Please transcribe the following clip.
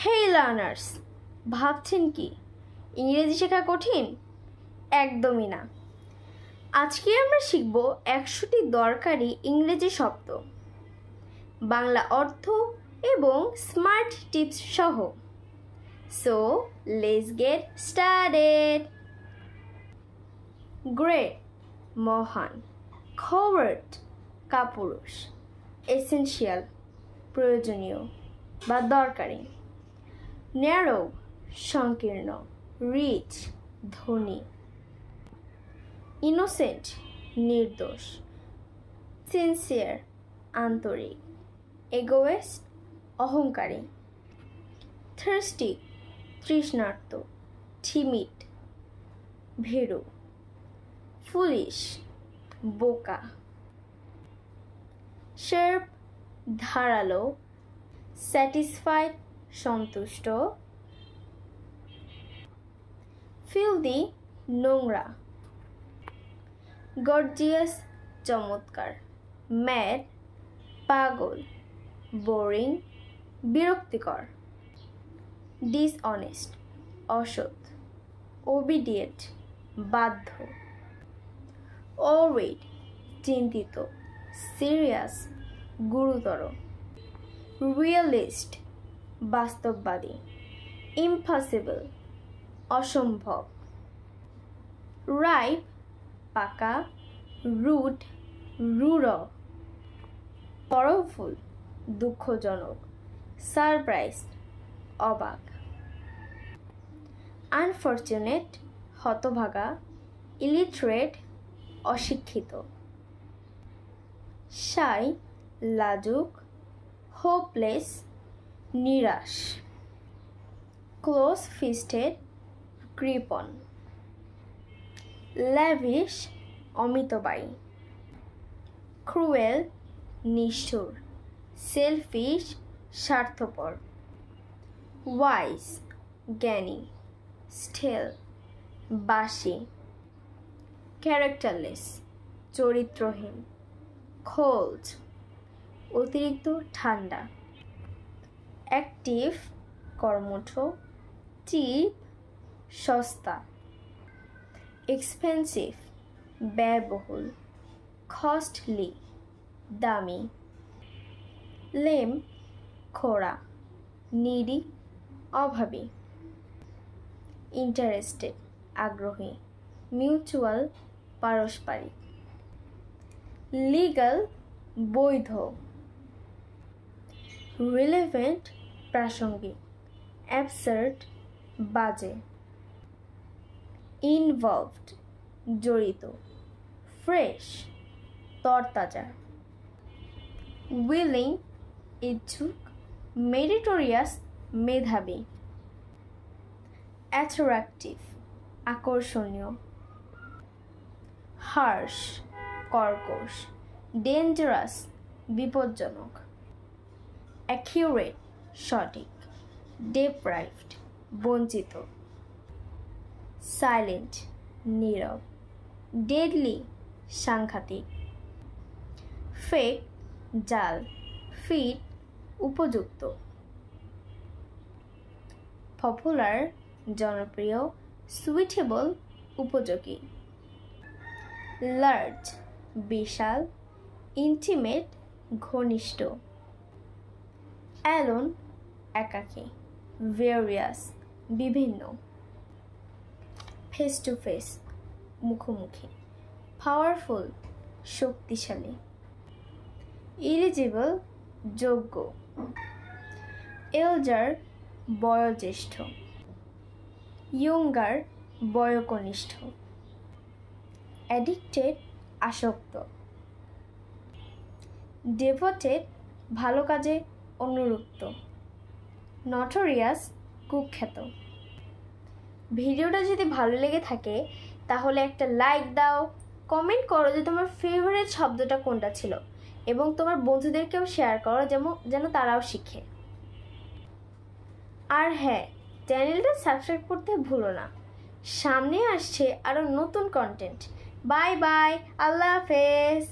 হেই learners, ভাবছেন কি ইংরেজি শেখা কঠিন? একদমই না। আজকে আমরা শিখব 100টি দরকারি ইংরেজি শব্দ, বাংলা অর্থ এবং স্মার্ট টিপস সহ। So let's get started. Great মহান, ফরওয়ার্ড কাপুরুষ, এসেনশিয়াল প্রয়োজনীয় বা দরকারি, ন্যারো সংকীর্ণ, রিচ ধনী, ইনোসেন্ট নির্দোষ, সিনসিয়ার আন্তরিক, এগোয়েস্ট অহংকারী, থার্স্টি তৃষ্ণার্ত, ঠিমিড ভীরু, ফুলিশ বোকা, শার্প ধারালো, স্যাটিসফাইড সন্তুষ্ট, ফিলদি নোংরা, গর্জিয়াস চমৎকার, ম্যাড পাগল, বোরিং বিরক্তিকর, ডিসঅনেস্ট অসৎ, ওবিডিয়েন্ট বাধ্য, ওরিড চিন্তিত, সিরিয়াস গুরুতর, রিয়েলিস্ট বাস্তববাদী, ইম্পসিবল অসম্ভব, রাইপ পাকা, রুড রূঢ়, সরলফুল দুঃখজনক, সারপ্রাইজ অবাক, আনফরচুনেট হতভাগা, ইলিটারেট অশিক্ষিত, শাই লাজুক, হোপলেস নিরাশ, ক্লোজ ফিস্টেড কৃপণ, ল্যাভিশ অমিতবায়ী, ক্রুয়েল নিষ্ঠুর, সেলফিশ স্বার্থপর, ওয়াইজ জ্ঞানী, স্টেল বাসি, ক্যারেক্টারলেস চরিত্রহীন, কোল্ড অতিরিক্ত ঠান্ডা, অ্যাক্টিভ কর্মঠ, চিপ সস্তা, এক্সপেন্সিভ ব্যয়বহুল, কস্টলি দামি, লেম খোড়া, নিডি অভাবী, ইন্টারেস্টেড আগ্রহী, মিউচুয়াল পারস্পরিক, লিগ্যাল বৈধ, রিলেভেন্ট প্রাসঙ্গিক, অ্যাবসার্ড বাজে, ইনভলভড জড়িত, ফ্রেশ তরতাজা, উইলিং ইচ্ছুক, মেরিটোরিয়াস মেধাবী, অ্যাট্রাকটিভ আকর্ষণীয়, হার্শ কর্কশ, ডেঞ্জারাস বিপজ্জনক, অ্যাকিউরেট সঠিক, ডেপ্রাইভড বঞ্চিত, সাইলেন্ট নীরব, ডেডলি সাংঘাতিক, ফেক জাল, ফিট উপযুক্ত, পপুলার জনপ্রিয়, সুইটেবল উপযোগী, লার্জ বিশাল, ইন্টিমেট ঘনিষ্ঠ, অ্যালোন একাকী, ভেরিয়াস বিভিন্ন, ফেস টু ফেস মুখোমুখি, পাওয়ারফুল শক্তিশালী, এলিজিবল যোগ্য, এলজার বয়োজ্যেষ্ঠ, ইয়ঙ্গার বয়কনিষ্ঠ, অ্যাডিক্টেড আসক্ত, ডেভোটেড ভালো কাজে অনুরক্ত, নটোরিয়াস কুখ্যাত। ভিডিওটা যদি ভালো লেগে থাকে তাহলে একটা লাইক দাও, কমেন্ট করো যে তোমার ফেভারিট শব্দটা কোনটা ছিল এবং তোমার বন্ধুদেরকেও শেয়ার করো যেন তারাও শিখে। আর হ্যাঁ, চ্যানেলটা সাবস্ক্রাইব করতে ভুলো না। সামনে আসছে আরও নতুন কন্টেন্ট। বাই বাই, আল্লাহ হাফেজ।